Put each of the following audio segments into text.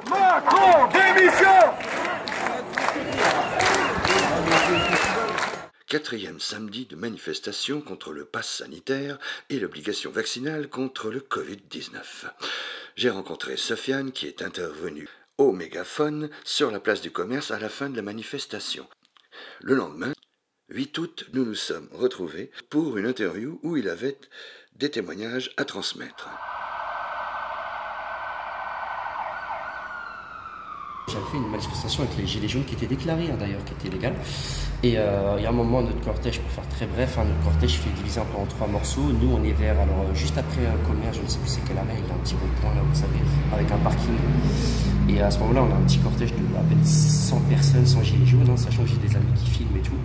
Macron, démission! Quatrième samedi de manifestation contre le pass sanitaire et l'obligation vaccinale contre le Covid-19. J'ai rencontré Sofiane qui est intervenue au mégaphone sur la place du commerce à la fin de la manifestation. Le lendemain, 8 août, nous nous sommes retrouvés pour une interview où il avait des témoignages à transmettre. J'avais fait une manifestation avec les Gilets jaunes qui était déclarée d'ailleurs, qui était légale. Et il y a un moment, notre cortège, pour faire très bref, notre cortège fait diviser un peu en 3 morceaux. Nous, on est vers, alors juste après un commerce, je ne sais plus c'est quel arrêt, il y a un petit rond-point là, vous savez, avec un parking. Et à ce moment-là, on a un petit cortège de à peine 100 personnes, 100 Gilets jaunes, sachant que j'ai des amis qui filment et tout.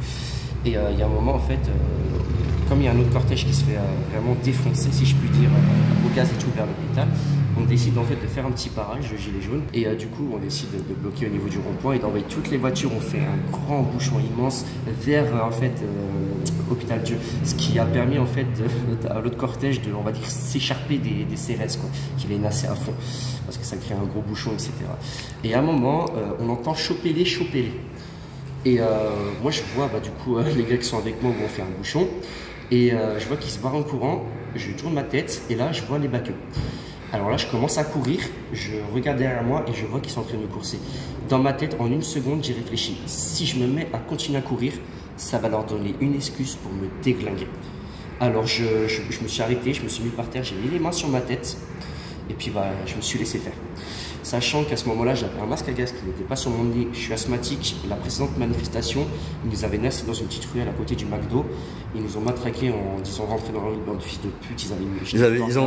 Et il y a un moment, en fait, comme il y a un autre cortège qui se fait vraiment défoncer, si je puis dire, au gaz et tout vers l'hôpital, on décide en fait de faire un petit barrage de gilets jaunes. Et du coup, on décide de bloquer au niveau du rond-point et d'envoyer toutes les voitures. On fait un grand bouchon immense vers en fait Hôpital Dieu, ce qui a permis en fait à l'autre cortège de, on va dire, s'écharper des CRS, quoi, qui les nassaient à fond, parce que ça crée un gros bouchon, etc. Et à un moment, on entend choper-les. Et moi je vois du coup les gars qui sont avec moi où on fait un bouchon et je vois qu'ils se barrent en courant, je tourne ma tête et là je vois les baqueux. Alors là je commence à courir, je regarde derrière moi et je vois qu'ils sont en train de me courser. Dans ma tête en une seconde j'ai réfléchi, si je me mets à continuer à courir, ça va leur donner une excuse pour me déglinguer. Alors je me suis arrêté, je me suis mis par terre, j'ai mis les mains sur ma tête et puis je me suis laissé faire. Sachant qu'à ce moment-là, j'avais un masque à gaz qui n'était pas sur mon nez, je suis asthmatique. La précédente manifestation, ils nous avaient nassé dans une petite ruelle à côté du McDo. Ils nous ont matraqués en disant rentrer dans la rue, bande de fils de pute.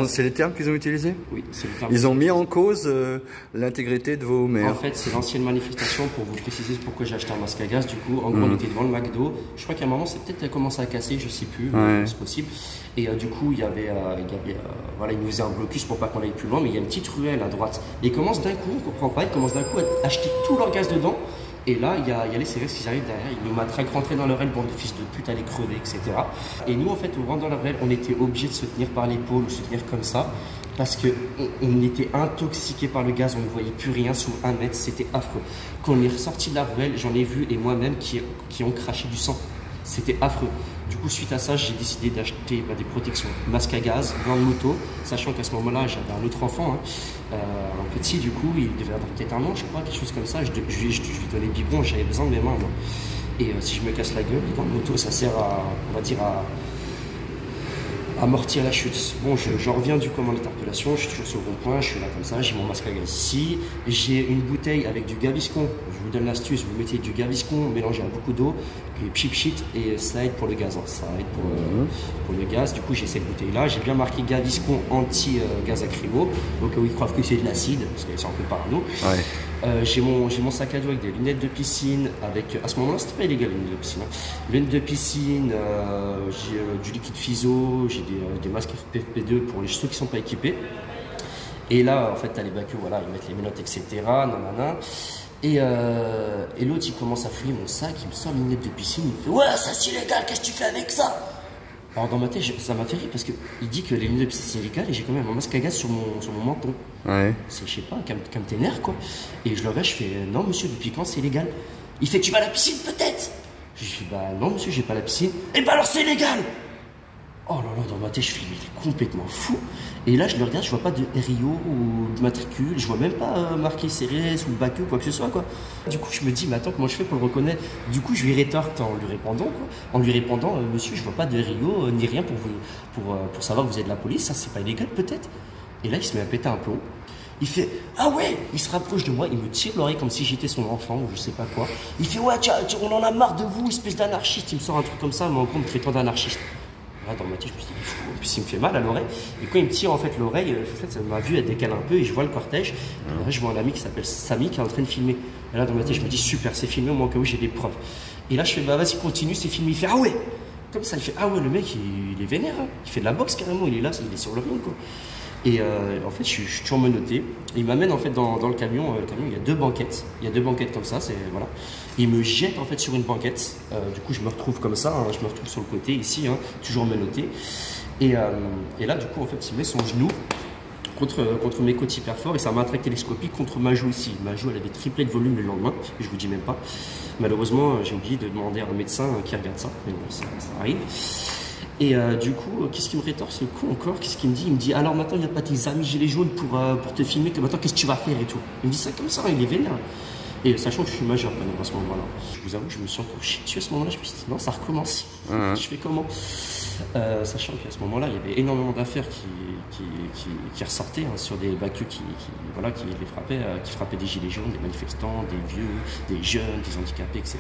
C'est les termes qu'ils ont utilisés? Oui, c'est les termes. Ils ont mis en cause l'intégrité de vos mères. En fait, c'est l'ancienne manifestation, pour vous préciser pourquoi j'ai acheté un masque à gaz. Du coup, en gros, on était devant le McDo. Je crois qu'à un moment, c'est peut-être commencé à casser, je sais plus, c'est possible. Et du coup, il nous faisait un blocus pour pas qu'on aille plus loin, mais il y a une petite ruelle à droite. Et ils commencent d'un coup, on comprend pas, ils commencent d'un coup à acheter tout leur gaz dedans. Et là, il y a les CRS qui arrivent derrière, ils nous matraquent, rentrer dans leur aile, bande de fils de pute, aller crever, etc. Et nous, en fait, on rentre dans leur aile, on était obligés de se tenir par l'épaule ou se tenir comme ça, parce qu'on était intoxiqués par le gaz, on ne voyait plus rien sous 1 mètre, c'était affreux. Quand on est ressorti de la ruelle, j'en ai vu, et moi-même, qui ont craché du sang. C'était affreux. Du coup, suite à ça, j'ai décidé d'acheter des protections, masque à gaz, gants de moto, sachant qu'à ce moment-là, j'avais un autre enfant, un petit, du coup, il devait avoir peut-être 1 an, je crois, quelque chose comme ça. Je lui donnais le biberon, j'avais besoin de mes mains, moi. Et si je me casse la gueule, les gants de moto, ça sert on va dire, à amortir la chute. Bon, j'en reviens du coup à mon interpellation, je suis toujours sur le rond-point, je suis là comme ça, j'ai mon masque à gaz ici, j'ai une bouteille avec du Gaviscon, je vous donne l'astuce, vous mettez du Gaviscon mélangé à beaucoup d'eau, et pchip shit, et ça aide pour le gaz, ça aide pour le gaz. Du coup j'ai cette bouteille là, j'ai bien marqué Gaviscon anti-gaz acrylo, donc ils croient que c'est de l'acide, parce qu'ils sont un peu parano. J'ai mon sac à dos avec des lunettes de piscine, à ce moment-là c'était pas illégal les lunettes de piscine, lunettes de piscine, j'ai du liquide physio, j'ai des masques FFP2 pour ceux qui ne sont pas équipés. Et là en fait t'as les bacs, voilà, ils mettent les menottes, etc. Nanana. Et l'autre il commence à fouiller mon sac, il me sort les lunettes de piscine, il me fait « Ouais, ça c'est illégal, qu'est-ce que tu fais avec ça ?» Alors dans ma tête, ça m'a fait rire parce qu'il dit que les lunettes de piscine c'est illégal et j'ai quand même un masque à gaz sur mon menton. C'est, je sais pas, comme tes nerfs quoi. Et je le regarde, je fais non monsieur, depuis quand c'est illégal? Il fait tu vas à la piscine peut-être? Je fais bah non monsieur, j'ai pas la piscine. Et bah alors c'est illégal! Oh là là, dans ma tête, je fais il est complètement fou. Et là je le regarde, je vois pas de RIO ou de matricule, je vois même pas marqué CRS ou BAC ou quoi que ce soit quoi. Du coup je me dis mais attends, comment je fais pour le reconnaître? Du coup je lui rétorque en lui répondant monsieur, je vois pas de RIO ni rien pour savoir que vous êtes de la police, ça c'est pas illégal peut-être? Et là il se met à péter un plomb. Il fait ah ouais, il se rapproche de moi, il me tire l'oreille comme si j'étais son enfant ou je sais pas quoi. Il fait ouais on en a marre de vous, espèce d'anarchiste. Il me sort un truc comme ça, mais en gros me traitant d'anarchiste. Là, dans ma tête, je me suis dit, il est fou. En plus, il me fait mal à l'oreille. Et quand il me tire en fait l'oreille, en fait, ma vue elle décale un peu et je vois le cortège. Et là, je vois un ami qui s'appelle Samy qui est en train de filmer. Et là, dans ma tête, je me dis, super, c'est filmé, moi, au cas où j'ai des preuves. Et là, je fais, bah vas-y, continue, c'est filmé. Il fait, ah ouais! Comme ça, il fait, ah ouais, le mec, il est vénère. Hein. Il fait de la boxe carrément, il est là, il est sur le ring, quoi. Et en fait, je suis toujours menotté. Il m'amène en fait dans le camion. Le camion, il y a 2 banquettes. Il y a 2 banquettes comme ça. Voilà. Il me jette en fait sur une banquette. Du coup, je me retrouve comme ça. Je me retrouve sur le côté ici, toujours menotté. Et là, du coup, en fait, il met son genou contre mes côtes hyper fort et ça m'a attracté télescopique contre ma joue ici. Ma joue, elle avait triplé de volume le lendemain, je vous dis même pas. Malheureusement, j'ai oublié de demander à un médecin qui regarde ça, mais bon, ça arrive. Et du coup, qu'est-ce qu'il me rétorque ce con encore? Qu'est-ce qu'il me dit? Il me dit alors maintenant il n'y a pas tes amis gilets jaunes pour te filmer, que maintenant qu'est-ce que tu vas faire et tout. Il me dit ça comme ça, il est vénère. Et sachant que je suis majeur quand même à ce moment-là. Je vous avoue, je me suis encore chié dessus à ce moment-là, je me suis dit non, ça recommence. Je fais comment? Sachant qu'à ce moment-là, il y avait énormément d'affaires qui ressortaient hein, sur des BACU qui frappaient des gilets jaunes, des manifestants, des vieux, des jeunes, des handicapés, etc.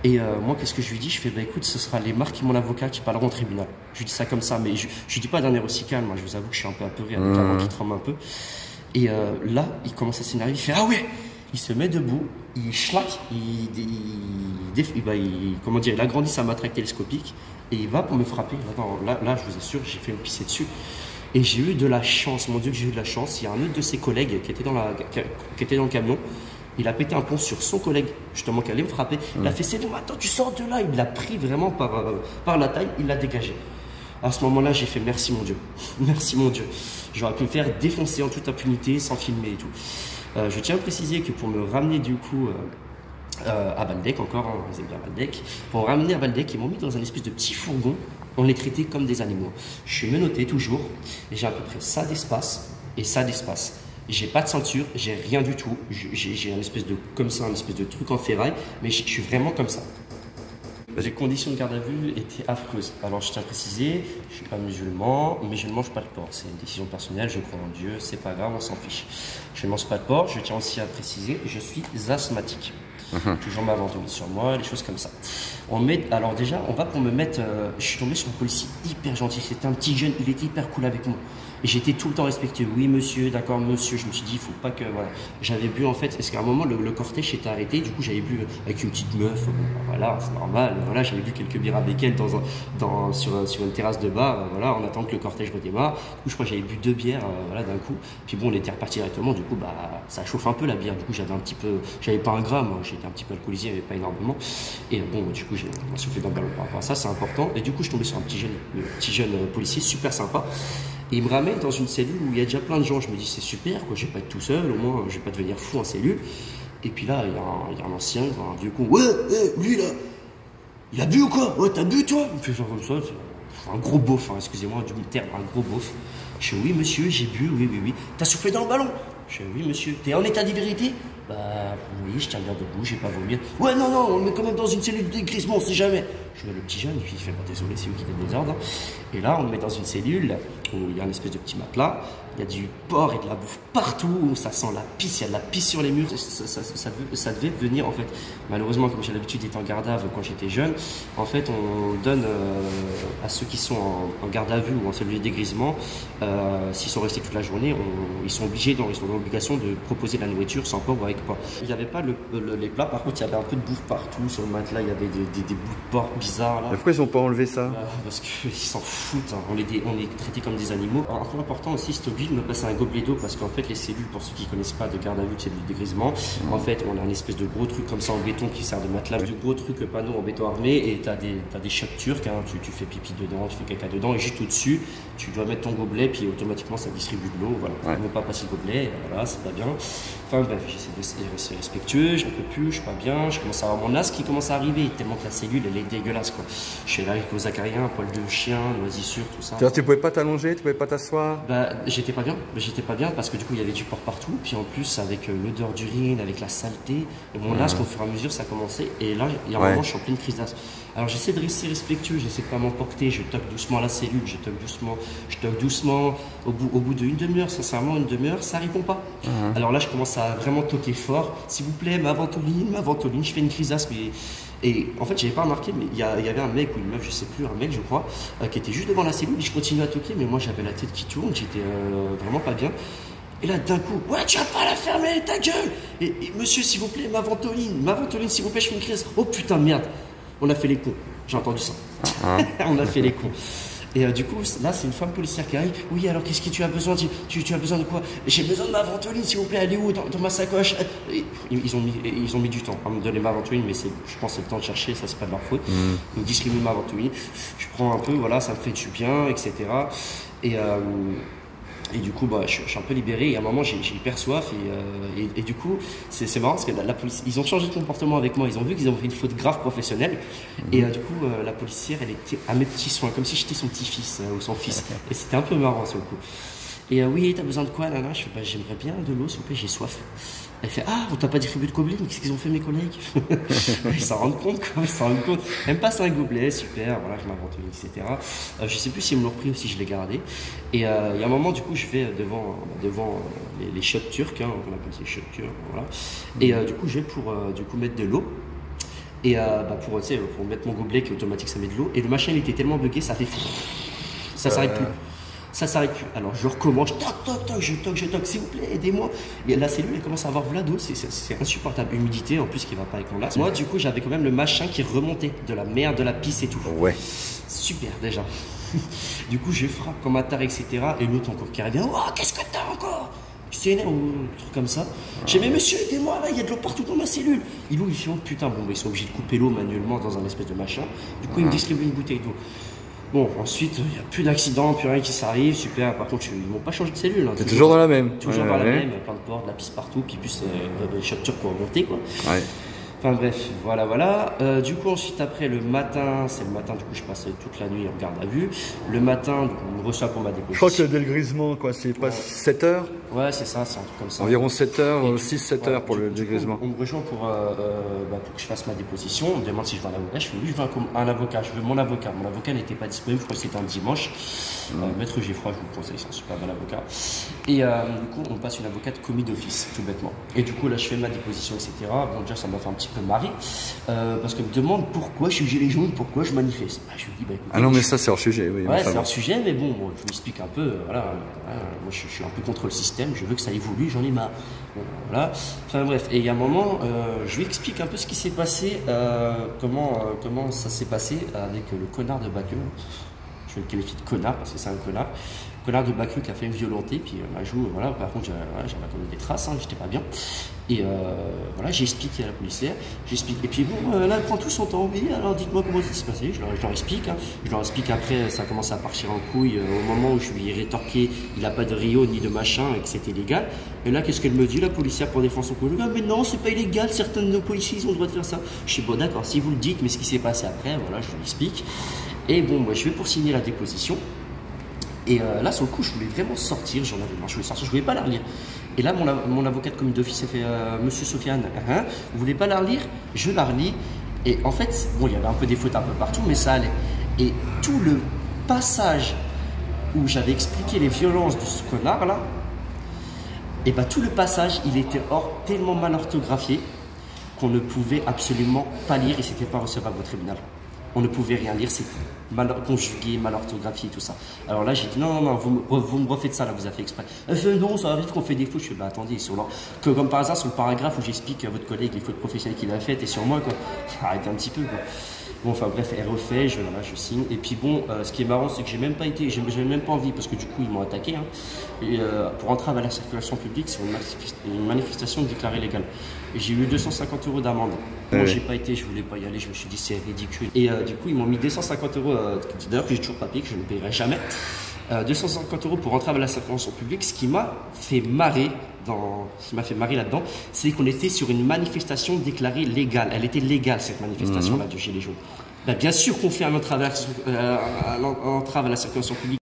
Et moi, qu'est-ce que je lui dis? Je fais, bah écoute, ce sera les marques et mon avocat qui parleront au tribunal. Je lui dis ça comme ça, mais je lui dis pas d'un air aussi calme. Moi, je vous avoue que je suis un peu apeuré avec la voix qui tremble un peu. Et là, il commence à s'énerver. Il fait, ah ouais! Il se met debout, il schlaque, il agrandit sa matraque télescopique et il va pour me frapper. Là, je vous assure, j'ai fait me pisser dessus. Et j'ai eu de la chance, mon Dieu, que j'ai eu de la chance. Il y a un autre de ses collègues qui était dans le camion. Il a pété un plomb sur son collègue, justement, qui allait me frapper. Il a fait, c'est bon, attends, tu sors de là. Il l'a pris vraiment par la taille, il l'a dégagé. À ce moment-là, j'ai fait merci, mon Dieu. Merci, mon Dieu. J'aurais pu me faire défoncer en toute impunité, sans filmer et tout. Je tiens à préciser que pour me ramener, du coup, à Valdec, encore, hein, vous aimez bien Valdec. Pour me ramener à Valdec, ils m'ont mis dans un espèce de petit fourgon. On les traitait comme des animaux. Je suis menotté toujours. Et j'ai à peu près ça d'espace et ça d'espace. J'ai pas de ceinture, j'ai rien du tout. J'ai un espèce de, comme ça, un espèce de truc en ferraille, mais je suis vraiment comme ça. Les conditions de garde à vue étaient affreuses. Alors je tiens à préciser, je suis pas musulman, mais je ne mange pas de porc. C'est une décision personnelle, je crois en Dieu, c'est pas grave, on s'en fiche. Je ne mange pas de porc, je tiens aussi à préciser, je suis asthmatique. Toujours ma ventoline sur moi, des choses comme ça. Alors déjà, on va pour me mettre, je suis tombé sur un policier hyper gentil, c'était un petit jeune, il était hyper cool avec moi. Et j'étais tout le temps respectueux. Oui, monsieur, d'accord, monsieur. Je me suis dit, il faut pas que. Voilà. J'avais bu, en fait, parce qu'à un moment, le cortège s'était arrêté. Du coup, j'avais bu avec une petite meuf. Voilà, c'est normal. Voilà, j'avais bu quelques bières avec elle sur une terrasse de bar. Voilà, en attendant que le cortège redémarre. Du coup, je crois que j'avais bu 2 bières, voilà, d'un coup. Puis bon, on était reparti directement. Du coup, bah, ça chauffe un peu la bière. Du coup, j'avais pas un gramme. J'étais un petit peu alcoolisé, mais pas énormément. Et bon, du coup, j'ai soufflé dans le ballon par rapport à ça. C'est important. Et du coup, je tombais sur un petit jeune policier super sympa. Et il me ramène dans une cellule où il y a déjà plein de gens. Je me dis, c'est super, quoi, je vais pas être tout seul, au moins, je vais pas devenir fou en cellule. Et puis là, il y a un ancien, un vieux con. Ouais, lui là, il a bu ou quoi? Ouais, t'as bu toi? Il me fait genre comme ça, un gros beauf, hein, excusez-moi du terme, un gros beauf. Je fais, oui monsieur, j'ai bu, oui. T'as soufflé dans le ballon? Je fais, oui monsieur. T'es en état d'ivrité? Bah oui, je tiens bien debout, j'ai pas vomi. Ouais, non, on est quand même dans une cellule de dégrisement, on sait jamais. Je vois le petit jeune, puis il fait, bah, désolé, c'est vous qui donne des ordres. Et là, on le met dans une cellule où il y a un espèce de petit matelas. Il y a du porc et de la bouffe partout, où ça sent la pisse, il y a de la pisse sur les murs. Ça devait venir, en fait. Malheureusement, comme j'ai l'habitude d'être en garde à vue quand j'étais jeune, en fait, on donne à ceux qui sont en garde à vue ou en cellule de dégrisement, s'ils sont restés toute la journée, ils sont dans l'obligation de proposer de la nourriture sans porc ou avec porc. Il n'y avait pas les plats, par contre, il y avait un peu de bouffe partout sur le matelas, il y avait des bouts de porc bizarres. Là. Mais pourquoi ils n'ont pas enlevé ça? Parce qu'ils s'en foutent, hein. On est traités comme des animaux. Alors, un point important aussi, c'est obligé de me passer un gobelet d'eau parce qu'en fait, les cellules, pour ceux qui ne connaissent pas de garde à vue, de cellules de dégrisement, en fait, on a un espèce de gros truc comme ça en béton qui sert de matelas, du gros truc, le panneau en béton armé, et tu as des chocs turcs, hein. Tu fais pipi dedans, tu fais caca dedans, et juste au-dessus, tu dois mettre ton gobelet, puis automatiquement, ça distribue de l'eau. Voilà. Ouais. Ne pas passer le gobelet, voilà, c'est pas bien. Enfin bref, j'essaie de rester respectueux, j'en peux plus, je suis pas bien, je commence à avoir mon as qui commence à arriver, tellement que la cellule, elle est dégueulasse, quoi. Je suis là avec aux acariens, poil de chien, moisissure, tout ça. Tu pouvais pas t'allonger, tu pouvais pas t'asseoir? Bah, j'étais pas bien parce que du coup, il y avait du porc partout, puis en plus, avec l'odeur d'urine, avec la saleté, et mon asthme, au fur et à mesure, ça a commencé, et là, il y a un moment, je suis en pleine crise d'asthme. Alors, j'essaie de rester respectueux, j'essaie de pas m'emporter, je toque doucement la cellule, je toque doucement, au bout d'une demi-heure, sincèrement, une demi-heure, ça répond pas. Alors là, je commence à vraiment toquer fort, s'il vous plaît, ma ventoline, je fais une crise d'asthme, et en fait, j'avais pas remarqué, mais il y avait un mec ou une meuf, je sais plus, un mec, je crois, qui était juste devant la cellule, et je continuais à toquer, mais moi, j'avais la tête qui tourne, j'étais vraiment pas bien. Et là, d'un coup, ouais, tu vas pas la fermer, ta gueule! Et monsieur, s'il vous plaît, ma ventoline, s'il vous plaît, je fais une crise. Oh putain, merde! On a fait les cons. J'ai entendu ça. On a fait les cons. Et du coup, là, c'est une femme policière qui arrive. Oui, alors qu'est-ce que tu as besoin? Tu as besoin de quoi? J'ai besoin de ma ventoline, s'il vous plaît. Elle est où? Dans ma sacoche. Ils ont mis du temps à me donner ma ventoline, mais je pense que c'est le temps de chercher, ça, c'est pas de leur faute. Ils me distribuent ma ventoline. Je prends un peu, voilà, ça me fait du bien, etc. Et du coup, bah, je suis un peu libéré. Et à un moment, j'ai hyper soif. Et du coup, c'est marrant parce que la police, ils ont changé de comportement avec moi. Ils ont vu qu'ils ont fait une faute grave professionnelle. Et du coup, la policière, elle était à mes petits soins, comme si j'étais son petit-fils ou son fils. Et c'était un peu marrant sur le coup. Et oui, t'as besoin de quoi, Nana? Je fais, bah, j'aimerais bien de l'eau, s'il vous plaît, j'ai soif. Elle fait, ah, on t'a pas distribué de gobelet, mais qu'est-ce qu'ils ont fait mes collègues? Ils s'en rendent compte, quoi, ils s'en rendent compte. Elle me passe un gobelet, super, voilà, je m'invente une, etc. Je sais plus s'ils me l'ont repris ou si je l'ai gardé. Et il y a un moment, du coup, je vais devant les shots turcs, hein, on appelle ça les shots turcs, voilà. Et du coup, je vais pour du coup, mettre de l'eau. Et pour mettre mon gobelet qui est automatique, ça met de l'eau. Et le machin, il était tellement bugué, ça fait fou. Ça s'arrête plus. Ça s'arrête plus. Alors je recommence, je toque, s'il vous plaît, aidez-moi. Et la cellule, elle commence à avoir de l'eau, c'est insupportable. Humidité en plus qui va pas avec mon lac. Moi, du coup, j'avais quand même le machin qui remontait de la mer, de la pisse et tout. Ouais. Super déjà. Du coup, je frappe comme un taré, etc. Et l'autre encore qui revient, oh, qu'est-ce que t'as encore? Je sais, ou un truc comme ça. J'ai dit, mais monsieur, aidez-moi, là, il y a de l'eau partout dans ma cellule. Il fait, oh putain, bon, ils sont obligés de couper l'eau manuellement dans un espèce de machin. Du coup, ils me distribuent une bouteille d'eau. Bon, ensuite, il n'y a plus d'accident, plus rien qui s'arrive, super. Par contre, ils m'ont pas changé de cellule. Hein, T'es toujours dans la même. Toujours dans la même, plein de portes, de la piste partout, puis plus des chaussures pour remonter, quoi. Ouais. Enfin bref, voilà. Du coup, ensuite, après, le matin, c'est le matin, du coup, je passe toute la nuit en garde à vue. Le matin, donc, on me reçoit pour ma déposition. Je crois que le dégrisement, quoi, c'est pas 7 heures? Ouais, c'est ça, c'est un truc comme ça. Environ 7 heures, Et 6-7 heures pour le dégrisement. On me rejoint pour que je fasse ma déposition. On me demande si je veux un avocat. Je fais oui, je veux un avocat. Je veux mon avocat. Mon avocat n'était pas disponible, je crois que c'était un dimanche. Maître Geffroy, je vous le conseille, c'est un super bon avocat. Et du coup, on passe une avocate commis d'office, tout bêtement. Et du coup, là, je fais ma déposition, etc. Bon, déjà, ça m'a fait un petit peu marrer. Parce qu'elle me demande pourquoi je suis gilet jaune, pourquoi je manifeste. Je lui dis, bah écoute. Ah non, mais ça, c'est hors sujet, oui. Ouais, c'est hors sujet, mais bon, je vous explique un peu. Voilà, moi, je suis un peu contre le système. Je veux que ça évolue, j'en ai marre. Bon, voilà. Enfin bref, et il y a un moment, je lui explique un peu ce qui s'est passé, comment ça s'est passé avec le connard de Bacu. Je vais le qualifier de connard parce que c'est un connard. Connard de Bacu qui a fait me violenter, puis ma joue, voilà, par contre j'avais commis des traces, hein, j'étais pas bien. Et voilà, j'ai expliqué à la policière, et puis bon, là elle prend tout son temps, oui, alors dites-moi comment ça s'est passé, je leur explique, hein. Je leur explique après, ça commence à partir en couille, au moment où je lui ai rétorqué, il n'a pas de Rio ni de machin, et que c'était illégal. Et là, qu'est-ce qu'elle me dit, la policière, pour défendre son collègue? Ah, mais non, c'est pas illégal, certains de nos policiers, ils ont le droit de faire ça. Je suis bon, d'accord, si vous le dites, mais ce qui s'est passé après, voilà, je lui explique. Et bon, moi, je vais pour signer la déposition. Et là, sur le coup, je voulais vraiment sortir, j'en avais marre, je voulais pas la relire. Et là, mon avocate commis d'office a fait Monsieur Sofiane, vous voulez pas la relire? Je la relis. Et en fait, bon, il y avait un peu des fautes un peu partout, mais ça allait. Et tout le passage où j'avais expliqué les violences de ce connard-là, et bah tout le passage, il était tellement mal orthographié qu'on ne pouvait absolument pas lire et c'était pas recevable au tribunal. On ne pouvait rien lire, c'était mal conjugué, mal orthographié et tout ça. Alors là, j'ai dit non, vous me refaites ça, là, vous avez fait exprès. Non, ça arrive qu'on fait des fautes. Je fais, bah attendez, comme par hasard, sur le paragraphe où j'explique à votre collègue les fautes professionnelles qu'il a faites et sur moi, quoi. Arrêtez un petit peu, quoi. Bon, enfin bref, elle refait, je signe. Et puis bon, ce qui est marrant, c'est que j'ai même pas envie, parce que du coup, ils m'ont attaqué. Hein. Et pour entrave à la circulation publique, c'est une manifestation déclarée légale. Et j'ai eu 250 € d'amende. Moi, j'ai pas été, je voulais pas y aller, je me suis dit, c'est ridicule. Et du coup, ils m'ont mis 250 €, d'ailleurs, que j'ai toujours pas payé, que je ne paierai jamais. 250 € pour entrave à la circulation publique. Ce qui m'a fait marrer là-dedans, c'est qu'on était sur une manifestation déclarée légale. Elle était légale, cette manifestation-là de Gilets jaunes. Ben, bien sûr qu'on fait un entrave à la circulation publique.